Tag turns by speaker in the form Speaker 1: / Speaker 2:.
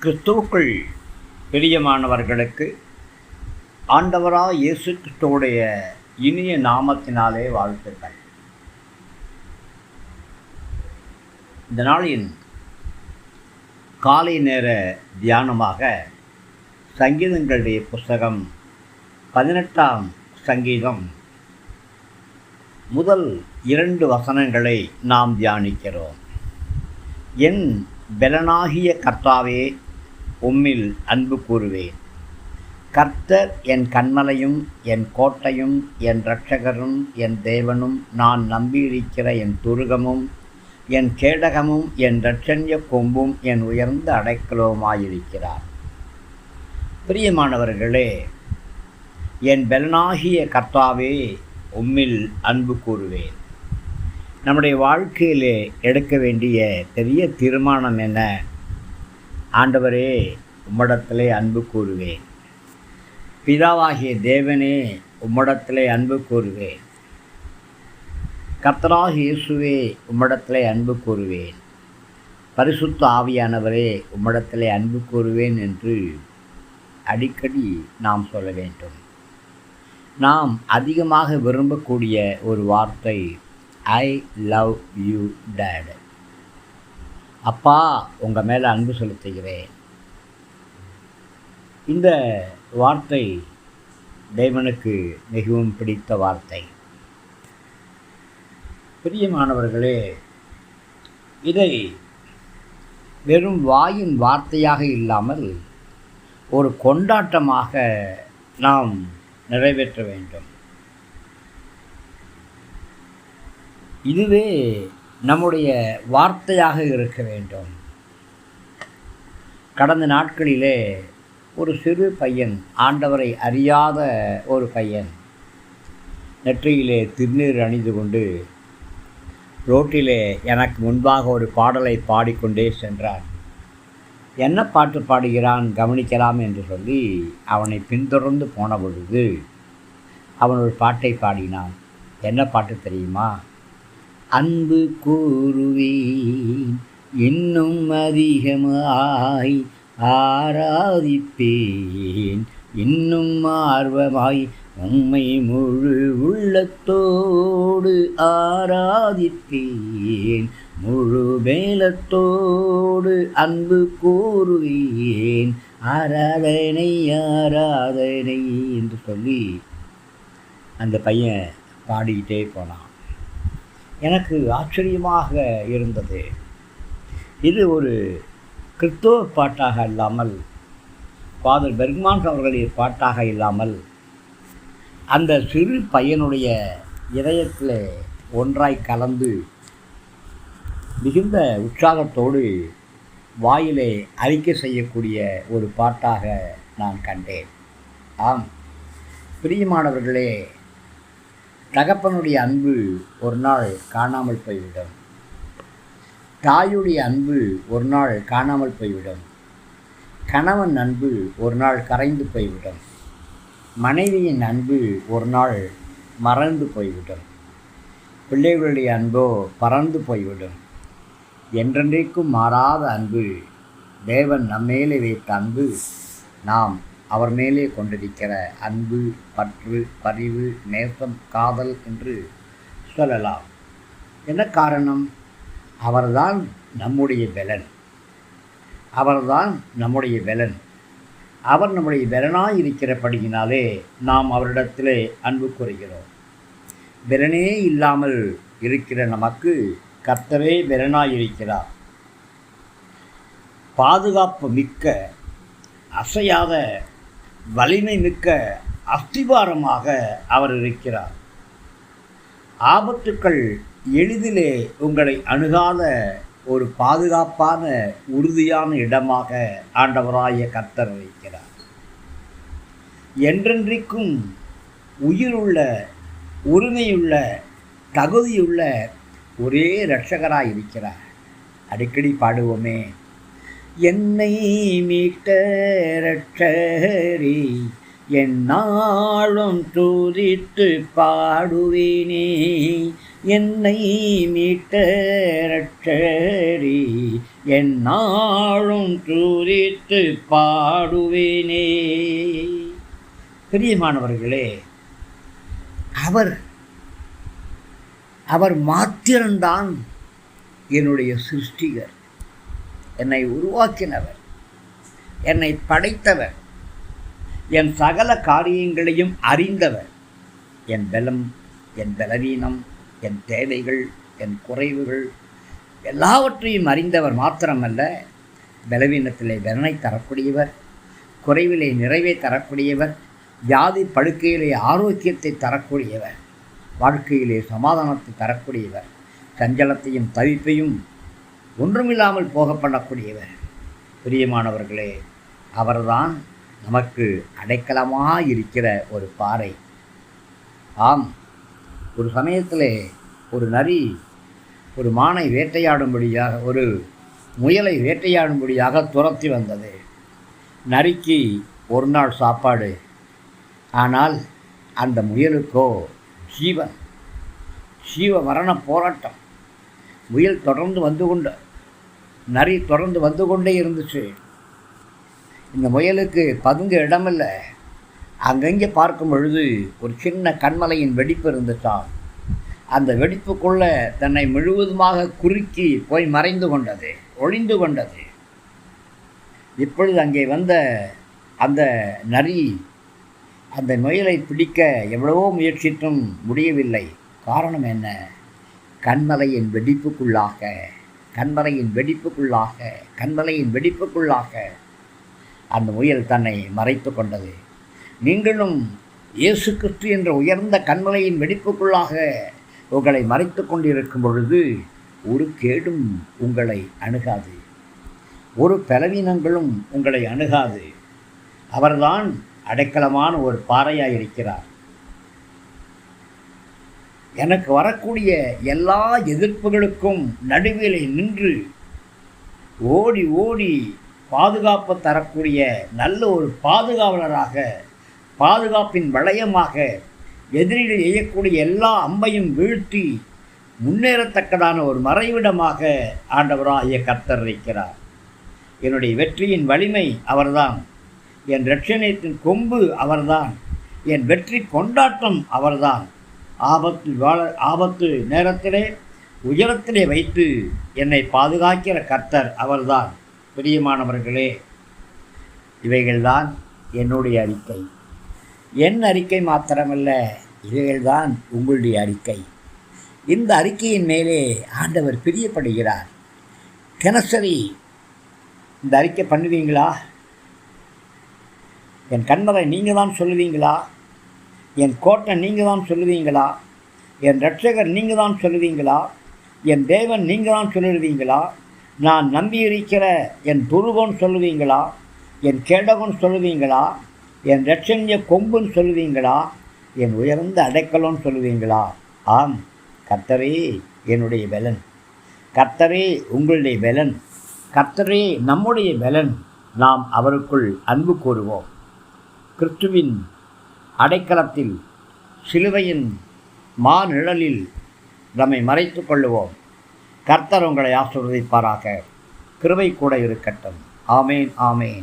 Speaker 1: கிறிஸ்துவுக்குள் பிரியமானவர்களுக்கு ஆண்டவராக இயேசு கிறிஸ்துவுடைய இனிய நாமத்தினாலே வாழ்த்துக்கள். இந்த நாளின் காலை நேர தியானமாக சங்கீதங்களுடைய புஸ்தகம் 18ஆம் சங்கீதம் முதல் 2 வசனங்களை நாம் தியானிக்கிறோம். என் பெலனாகிய கர்த்தாவே, உம்மில் அன்பு கூறுவேன். கர்த்தர் என் கன்மலையும் என் கோட்டையும் என் இரட்சகரும் என் தேவனும், நான் நம்பியிருக்கிற என் துருகமும் என் கேடகமும் என் இரட்சண்ய கொம்பும் என் உயர்ந்த அடைக்கலவுமாயிருக்கிறார். பிரியமானவர்களே, என் பெலனாகிய கர்த்தாவே, உம்மில் அன்பு கூறுவேன். நம்முடைய வாழ்க்கையிலே எடுக்க வேண்டிய பெரிய தீர்மானம் என்ன? ஆண்டவரே, உம்மிடத்திலே அன்பு கூறுவேன். பிதாவாகிய தேவனே, உம்மிடத்திலே அன்பு கூறுவேன். கர்த்தராகிய இயேசுவே, உம்மிடத்திலே அன்பு கூறுவேன். பரிசுத்த ஆவியானவரே, உம்மிடத்திலே அன்பு கூறுவேன் என்று அடிக்கடி நாம் சொல்ல வேண்டும். நாம் அதிகமாக விரும்பக்கூடிய ஒரு வார்த்தை ஐ லவ் யூ டேட். அப்பா, உங்கள் மேலே அன்பு செலுத்துகிறேன். இந்த வார்த்தை தேவனுக்கு மிகவும் பிடித்த வார்த்தை. பிரியமானவர்களே, இதை வெறும் வாயின் வார்த்தையாக இல்லாமல் ஒரு கொண்டாட்டமாக நாம் நிறைவேற்ற வேண்டும். இதுவே நம்முடைய வார்த்தையாக இருக்க வேண்டும். கடந்த நாட்களிலே ஒரு சிறு பையன், ஆண்டவரை அறியாத ஒரு பையன், நெற்றியிலே திருநீர் அணிந்து கொண்டு ரோட்டிலே எனக்கு முன்பாக ஒரு பாடலை பாடிக்கொண்டே சென்றான். என்ன பாட்டு பாடுகிறான் கவனிக்கலாம் என்று சொல்லி அவனை பின்தொடர்ந்து போன பொழுது அவன் ஒரு பாட்டை பாடினான். என்ன பாட்டு தெரியுமா? அன்பு கூறுவேன், இன்னும் அதிகமாய் ஆராதிப்பேன், இன்னும் ஆர்வமாய் உம்மை முழு உள்ளத்தோடு ஆராதிப்பேன், முழு மேலத்தோடு அன்பு கூறுவேன், ஆராதனை ஆராதனை என்று சொல்லி அந்த பையன் பாடிக்கிட்டே போனான். எனக்கு ஆச்சரியமாக இருந்தது. இது ஒரு கிறிஸ்தவ பாட்டாக இல்லாமல், ஃபாதர் பெர்க்மான்ஸ் அவர்களுடைய பாட்டாக இல்லாமல், அந்த சிறு பையனுடைய இதயத்தில் ஒன்றாய் கலந்து மிகுந்த உற்சாகத்தோடு வாயிலே அறிக்கை செய்யக்கூடிய ஒரு பாட்டாக நான் கண்டேன். ஆம் பிரியமானவர்களே, தகப்பனுடைய அன்பு ஒரு நாள் காணாமல் போய்விடும். தாயுடைய அன்பு ஒரு நாள் காணாமல் போய்விடும். கணவன் அன்பு ஒரு நாள் கரைந்து போய்விடும். மனைவியின் அன்பு ஒரு நாள் மறந்து போய்விடும். பிள்ளைகளுடைய அன்போ பறந்து போய்விடும். என்றென்றைக்கும் மாறாத அன்பு, தேவன் நம்மேலே வைத்த அன்பு, நாம் அவர் மேலே கொண்டிருக்கிற அன்பு, பற்று, பரிவு, நேசம், காதல் என்று சொல்லலாம். என்ன காரணம்? அவர்தான் நம்முடைய பெலன். அவர்தான் நம்முடைய பெலன். அவர் நம்முடைய பெலனாய் இருக்கிறபடியினாலே நாம் அவரிடத்திலே அன்பு கூறுகிறோம். பெலனே இல்லாமல் இருக்கிற நமக்கு கர்த்தரே பெலனாய் இருக்கிறார். பாதுகாப்பு மிக்க, அசையாத, வலிமை மிக்க அஸ்திவாரமாக அவர் இருக்கிறார். ஆபத்துக்கள் எளிதிலே உங்களை அணுகாத ஒரு பாதுகாப்பான உறுதியான இடமாக ஆண்டவராய கர்த்தர் இருக்கிறார். என்றென்றைக்கும் உயிருள்ள, உரிமையுள்ள, தகுதியுள்ள ஒரே இரட்சகராய் இருக்கிறார். அடிக்கடி பாடுவோமே, என்னை மீட்ட இரட்சகரே, என்னாலும் துதித்து பாடுவேனே, என்னை மீட்ட இரட்சகரே, எந்நாளும் துதித்து பாடுவேனே. பிரியமானவர்களே, அவர் மாத்திரம்தான் என்னுடைய சிருஷ்டிகர், என்னை உருவாக்கினவர், என்னை படைத்தவர், என் சகல காரியங்களையும் அறிந்தவர், என் பலம், என் பலவீனம், என் தேவைகள், என் குறைவுகள் எல்லாவற்றையும் அறிந்தவர் மாத்திரமல்ல, பலவீனத்திலே பலனை தரக்கூடியவர், குறைவிலே நிறைவை தரக்கூடியவர், வியாதி படுக்கையிலே ஆரோக்கியத்தை தரக்கூடியவர், வாழ்க்கையிலே சமாதானத்தை தரக்கூடியவர், சஞ்சலத்தையும் தவிப்பையும் ஒன்றுமில்லாமல் போக பண்ணக்கூடியவர். பிரியமானவர்களே, அவர்தான் நமக்கு அடைக்கலமாக இருக்கிற ஒரு பாறை. ஆம், ஒரு சமயத்திலே ஒரு நரி ஒரு மானை வேட்டையாடும்படியாக, ஒரு முயலை வேட்டையாடும்படியாக துரத்தி வந்தது. நரிக்கு ஒரு நாள் சாப்பாடு. ஆனால் அந்த முயலுக்கோ ஜீவ மரண போராட்டம். முயல் நரி தொடர்ந்து வந்து கொண்டே இருந்துச்சு. இந்த முயலுக்கு பதுங்க இடமில்லை. அங்கங்கே பார்க்கும் பொழுது ஒரு சின்ன கண்மலையின் வெடிப்பு இருந்துச்சாம். அந்த வெடிப்புக்குள்ளே தன்னை முழுவதுமாக குறுக்கி போய் மறைந்து கொண்டது, ஒளிந்து கொண்டது. இப்பொழுது அங்கே வந்த அந்த நரி அந்த முயலை பிடிக்க எவ்வளவோ முயற்சித்தும் முடியவில்லை. காரணம் என்ன? கண்மலையின் வெடிப்புக்குள்ளாக அந்த முயல் தன்னை மறைத்து கொண்டது. நீங்களும் இயேசு கிறிஸ்து என்ற உயர்ந்த கண்மலையின் வெடிப்புக்குள்ளாக உங்களை மறைத்து கொண்டிருக்கும் பொழுது ஒரு கேடும் உங்களை அணுகாது, ஒரு பலவீனங்களும் உங்களை அணுகாது. அவர்தான் அடைக்கலமான ஒரு பாறையாக இருக்கிறார். எனக்கு வரக்கூடிய எல்லா எதிர்ப்புகளுக்கும் நடுவிலே நின்று ஓடி ஓடி பாதுகாப்பு தரக்கூடிய நல்ல ஒரு பாதுகாவலராக, பாதுகாப்பின் வளையமாக, எதிரில் எய்யக்கூடிய எல்லா அம்பையும் வீழ்த்தி முன்னேறத்தக்கதான ஒரு மறைவிடமாக ஆண்டவராகிய கர்த்தர் இருக்கிறார். என்னுடைய வெற்றியின் வலிமை அவர்தான், என் இரட்சணியத்தின் கொம்பு அவர்தான், என் வெற்றி கொண்டாட்டம் அவர்தான். ஆபத்து நேரத்திலே உயரத்திலே வைத்து என்னை பாதுகாக்கிற கர்த்தர் அவர்தான். பிரியமானவர்களே, இவைகள்தான் என்னுடைய அறிக்கை. என் அறிக்கை மாத்திரமல்ல, இவைகள்தான் உங்களுடைய அறிக்கை. இந்த அறிக்கையின் மேலே ஆண்டவர் பிரியப்படுகிறார். தினசரி இந்த அறிக்கை பண்ணுவீங்களா? என் கண்மலை நீங்கள் தான் சொல்லுவீங்களா? என் கோட்டை நீங்கள் தான் சொல்லுவீங்களா? என் இரட்சகர் நீங்கள் தான் சொல்லுவீங்களா? என் தேவன் நீங்கள் தான் சொல்லுவீங்களா? நான் நம்பியிருக்கிற என் துருவன் சொல்லுவீங்களா? என் கேடகன் சொல்லுவீங்களா? என் இரட்சணிய கொம்புன்னு சொல்லுவீங்களா? என் உயர்ந்த அடைக்கலன்னு சொல்லுவீங்களா? ஆம், கர்த்தரே என்னுடைய பலன், கர்த்தரே உங்களுடைய பலன், கர்த்தரே நம்முடைய பலன். நாம் அவருக்குள் அன்பு கூறுவோம். கிறிஸ்துவின் அடைக்கலத்தில், சிலுவையின் மாநிழலில் நம்மை மறைத்து கொள்ளுவோம். கர்த்தர் உங்களை ஆசீர்வதிப்பாராக. கிருபை கூட இருக்கட்டும். ஆமேன், ஆமேன்.